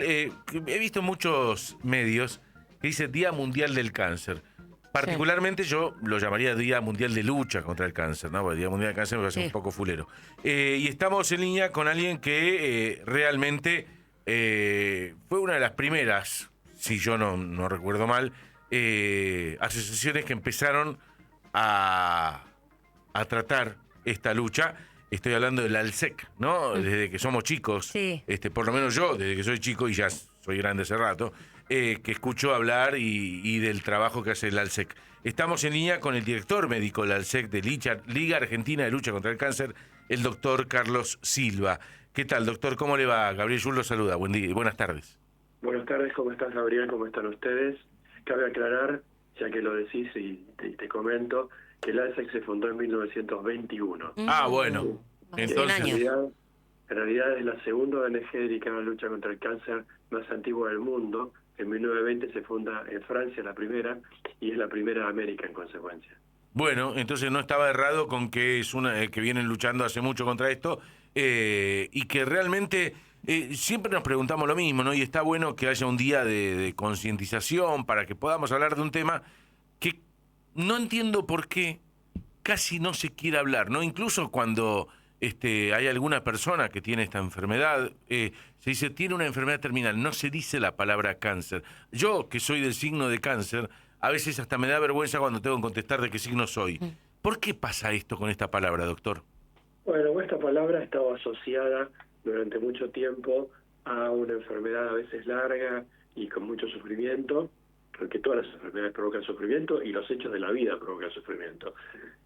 He visto en muchos medios que dice Día Mundial del Cáncer. Sí. Particularmente yo lo llamaría Día Mundial de Lucha contra el Cáncer, ¿no? Porque Día Mundial del Cáncer me parece Sí. un poco fulero. Y estamos en línea con alguien que realmente fue una de las primeras, si yo no recuerdo mal, asociaciones que empezaron a, a tratar esta lucha. Estoy hablando del ALSEC, ¿no? Desde que somos chicos, Sí. por lo menos yo, desde que soy chico y ya soy grande hace rato, que escucho hablar y del trabajo que hace el ALSEC. Estamos en línea con el director médico del ALSEC de Liga Argentina de Lucha contra el Cáncer, el doctor Carlos Silva. ¿Qué tal, doctor? ¿Cómo le va? Gabriel Yul lo saluda. Buen día, buenas tardes. Buenas tardes, ¿cómo estás, Gabriel? ¿Cómo están ustedes? Cabe aclarar, ya que lo decís y te comento, que el ALSEC se fundó en 1921. Ah, bueno. Que Entonces, en realidad es la segunda ONG dedicada a la lucha contra el cáncer más antigua del mundo. En 1920 se funda en Francia la primera, y es la primera de América en consecuencia. bueno, entonces no estaba errado con que es una que vienen luchando hace mucho contra esto y que realmente siempre nos preguntamos lo mismo, ¿no? Y está bueno que haya un día de concientización para que podamos hablar de un tema que no entiendo por qué casi no se quiere hablar, ¿no? Incluso cuando hay alguna persona que tiene esta enfermedad, se dice, tiene una enfermedad terminal, no se dice la palabra cáncer. Yo, que soy del signo de cáncer, a veces hasta me da vergüenza cuando tengo que contestar de qué signo soy. ¿Por qué pasa esto con esta palabra, doctor? Bueno, esta palabra ha estado asociada durante mucho tiempo a una enfermedad a veces larga y con mucho sufrimiento, porque todas las enfermedades provocan sufrimiento y los hechos de la vida provocan sufrimiento.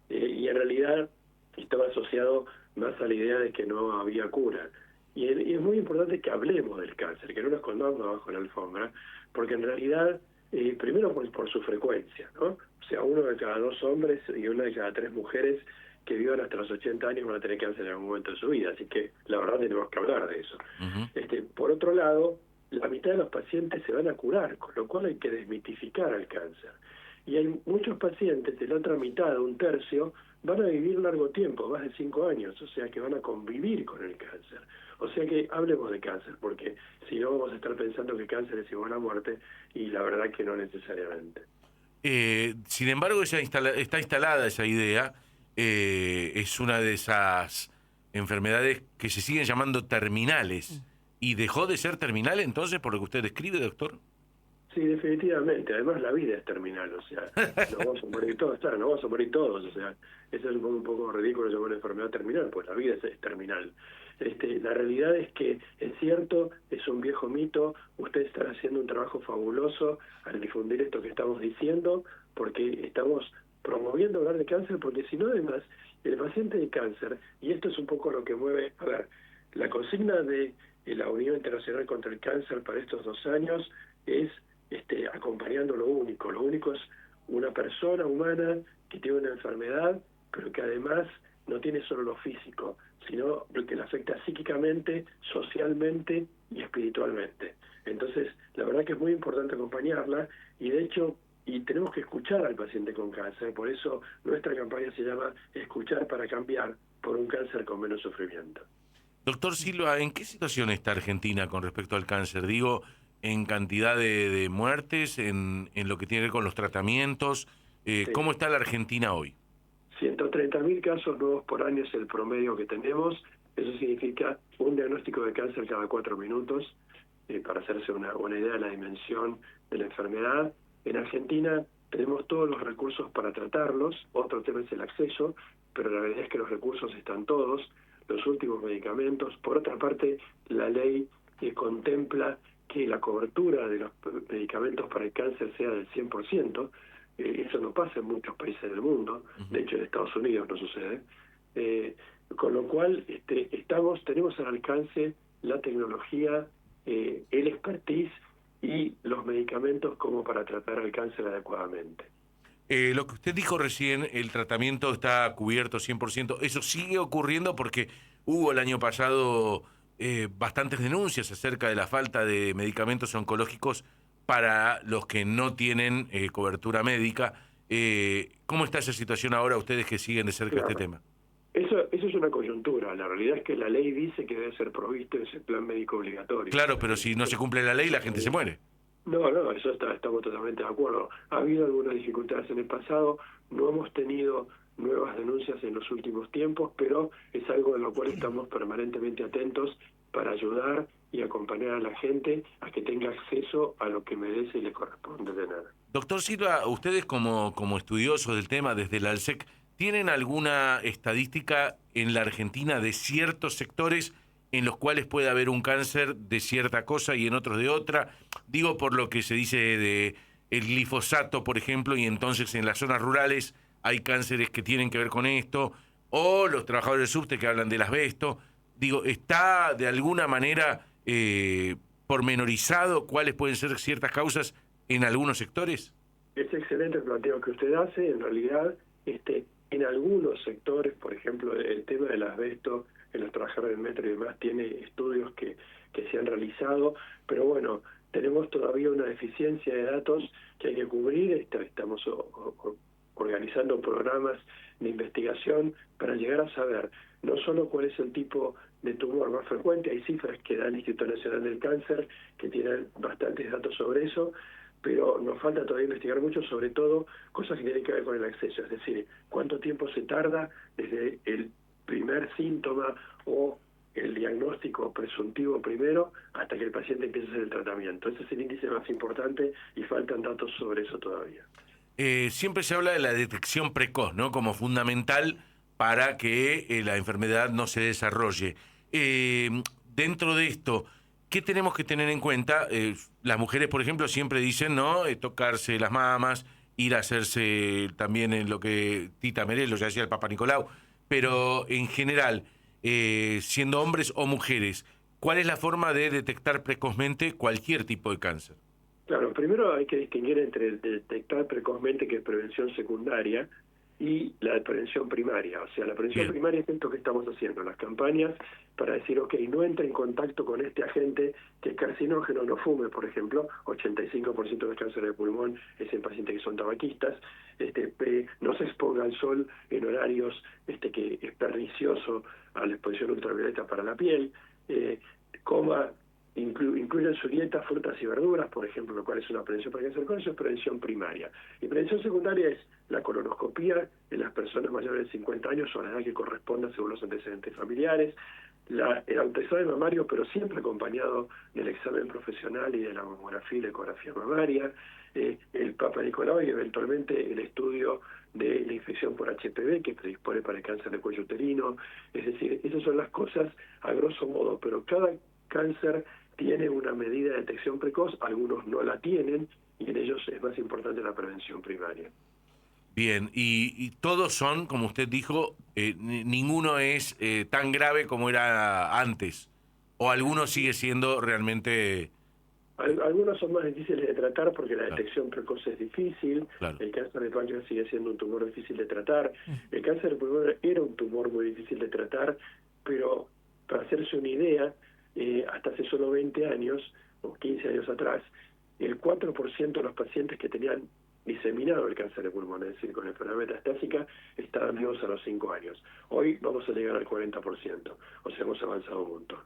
Y en realidad estaba asociado más a la idea de que no había cura. Y es muy importante que hablemos del cáncer, que no nos escondamos bajo la alfombra, porque en realidad, primero por su frecuencia, ¿no? O sea, uno de cada 2 hombres y una de cada 3 mujeres que vivan hasta los 80 años van a tener cáncer en algún momento de su vida, así que la verdad tenemos que hablar de eso. Por otro lado, la mitad de los pacientes se van a curar, con lo cual hay que desmitificar al cáncer. Y hay muchos pacientes de la otra mitad, un tercio, van a vivir largo tiempo, más de 5 años, o sea que van a convivir con el cáncer. O sea que hablemos de cáncer, porque si no vamos a estar pensando que cáncer es igual a muerte, y la verdad que no necesariamente. Sin embargo, está instalada esa idea, es una de esas enfermedades que se siguen llamando terminales. ¿Y dejó de ser terminal entonces por lo que usted describe, doctor? Sí, definitivamente. Además, la vida es terminal, o sea, nos vamos a morir todos, claro, nos vamos a morir todos, o sea, eso es un poco ridículo llamar una enfermedad terminal, pues la vida es terminal. La realidad es que es cierto, es un viejo mito, ustedes están haciendo un trabajo fabuloso al difundir esto que estamos diciendo, porque estamos promoviendo hablar de cáncer, porque si no, además, el paciente de cáncer, y esto es un poco lo que mueve, a ver, la consigna de la Unión Internacional contra el Cáncer para estos 2 años es acompañando lo único. Lo único es una persona humana que tiene una enfermedad, pero que además no tiene solo lo físico, sino lo que le afecta psíquicamente, socialmente y espiritualmente. Entonces, la verdad que es muy importante acompañarla y de hecho, y tenemos que escuchar al paciente con cáncer, por eso nuestra campaña se llama Escuchar para Cambiar, por un cáncer con menos sufrimiento. Doctor Silva, ¿en qué situación está Argentina con respecto al cáncer? Digo, en cantidad de muertes, en lo que tiene que ver con los tratamientos. Sí. ¿Cómo está la Argentina hoy? 130.000 casos nuevos por año es el promedio que tenemos. Eso significa un diagnóstico de cáncer cada 4 minutos, para hacerse una idea de la dimensión de la enfermedad. En Argentina tenemos todos los recursos para tratarlos. Otro tema es el acceso, pero la verdad es que los recursos están todos. Los últimos medicamentos. Por otra parte, la ley contempla que la cobertura de los medicamentos para el cáncer sea del 100%. Eso no pasa en muchos países del mundo. De hecho, en Estados Unidos no sucede. Con lo cual, tenemos al alcance la tecnología, el expertise y los medicamentos como para tratar el cáncer adecuadamente. Lo que usted dijo recién, el tratamiento está cubierto 100%. ¿Eso sigue ocurriendo? Porque hubo el año pasado bastantes denuncias acerca de la falta de medicamentos oncológicos para los que no tienen cobertura médica. ¿Cómo está esa situación ahora, ustedes que siguen de cerca este tema? Eso es una coyuntura. La realidad es que la ley dice que debe ser provisto ese plan médico obligatorio. Claro, pero si no se cumple la ley, la gente se muere. No, eso estamos totalmente de acuerdo. Ha habido algunas dificultades en el pasado, no hemos tenido nuevas denuncias en los últimos tiempos, pero es algo en lo cual estamos permanentemente atentos para ayudar y acompañar a la gente a que tenga acceso a lo que merece y le corresponde tener. Doctor Silva, ustedes como estudiosos del tema desde la ALSEC, ¿tienen alguna estadística en la Argentina de ciertos sectores en los cuales puede haber un cáncer de cierta cosa y en otros de otra? Digo por lo que se dice de el glifosato, por ejemplo, y entonces en las zonas rurales hay cánceres que tienen que ver con esto, o los trabajadores del subte que hablan del asbesto. Digo, ¿está de alguna manera pormenorizado cuáles pueden ser ciertas causas en algunos sectores? Es excelente el planteo que usted hace. En realidad, en algunos sectores, por ejemplo, el tema del asbesto en los trabajadores del metro y demás, tiene estudios que se han realizado, pero bueno, tenemos todavía una deficiencia de datos que hay que cubrir. Estamos organizando programas de investigación para llegar a saber no solo cuál es el tipo de tumor más frecuente, hay cifras que da el Instituto Nacional del Cáncer que tienen bastantes datos sobre eso, pero nos falta todavía investigar mucho, sobre todo cosas que tienen que ver con el acceso, es decir, cuánto tiempo se tarda desde el primer síntoma o el diagnóstico presuntivo primero hasta que el paciente empiece a hacer el tratamiento. Ese es el índice más importante y faltan datos sobre eso todavía. Siempre se habla de la detección precoz, ¿no? Como fundamental para que la enfermedad no se desarrolle. Dentro de esto, ¿qué tenemos que tener en cuenta? Las mujeres, por ejemplo, siempre dicen, ¿no? Tocarse las mamas, ir a hacerse también en lo que Tita Merelo ya decía el Papa Nicolau, pero en general, siendo hombres o mujeres, ¿cuál es la forma de detectar precozmente cualquier tipo de cáncer? Claro, primero hay que distinguir entre detectar precozmente, que es prevención secundaria, y la prevención primaria. O sea, la prevención primaria es esto que estamos haciendo, las campañas para decir, ok, no entre en contacto con este agente que es carcinógeno, no fume, por ejemplo, 85% del cáncer de pulmón es en pacientes que son tabaquistas, no se exponga al sol en horarios que es pernicioso a la exposición ultravioleta para la piel, coma, incluye en su dieta frutas y verduras, por ejemplo, lo cual es una prevención para cáncer. Con eso es prevención primaria. Y prevención secundaria es la colonoscopía en las personas mayores de 50 años o a la edad que corresponda según los antecedentes familiares, el autoexamen mamario, pero siempre acompañado del examen profesional y de la mamografía y la ecografía mamaria, el Papa Nicolau y eventualmente el estudio de la infección por HPV que predispone para el cáncer de cuello uterino. Es decir, esas son las cosas a grosso modo, pero cada cáncer tiene una medida de detección precoz, algunos no la tienen, y en ellos es más importante la prevención primaria. Bien, y todos son, como usted dijo, ninguno es tan grave como era antes, o alguno sigue siendo realmente... Algunos son más difíciles de tratar porque la detección precoz es difícil, claro. El cáncer de páncreas sigue siendo un tumor difícil de tratar, el cáncer de pulmón era un tumor muy difícil de tratar, pero para hacerse una idea, hasta hace solo 20 años o 15 años atrás, el 4% de los pacientes que tenían diseminado el cáncer de pulmón, es decir, con enfermedad metastásica, estaban vivos a los 5 años. Hoy vamos a llegar al 40%, o sea, hemos avanzado un montón.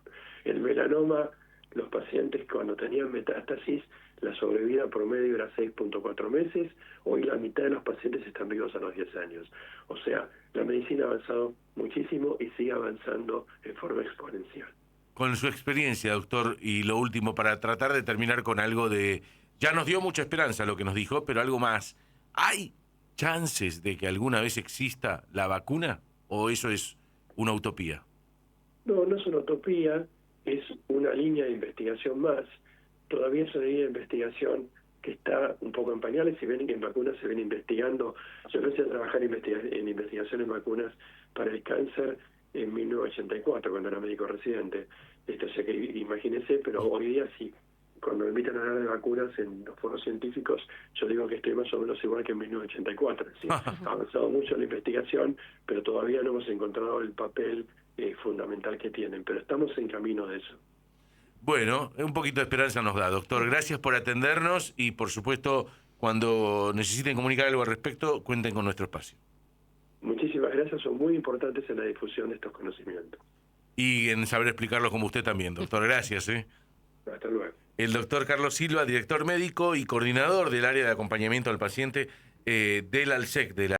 El melanoma, los pacientes cuando tenían metástasis, la sobrevida promedio era 6.4 meses, hoy la mitad de los pacientes están vivos a los 10 años. O sea, la medicina ha avanzado muchísimo y sigue avanzando en forma exponencial. Con su experiencia, doctor, y lo último, para tratar de terminar con algo de... Ya nos dio mucha esperanza lo que nos dijo, pero algo más. ¿Hay chances de que alguna vez exista la vacuna o eso es una utopía? No, no es una utopía, es una línea de investigación más. Todavía es una línea de investigación que está un poco en pañales. Si ven que en vacunas se ven investigando, yo empecé a trabajar en investigación en vacunas para el cáncer en 1984, cuando era médico residente. O sea que imagínense, pero hoy día sí, cuando me invitan a hablar de vacunas en los foros científicos, yo digo que estoy más o menos igual que en 1984. ¿Sí? Ha avanzado mucho la investigación, pero todavía no hemos encontrado el papel fundamental que tienen, pero estamos en camino de eso. Bueno, un poquito de esperanza nos da, doctor. Gracias por atendernos y, por supuesto, cuando necesiten comunicar algo al respecto, cuenten con nuestro espacio. Muchísimas muchísimas gracias, son muy importantes en la difusión de estos conocimientos. Y en saber explicarlo como usted también, doctor. Gracias. Hasta luego. El doctor Carlos Silva, director médico y coordinador del área de acompañamiento al paciente del ALSEC, de la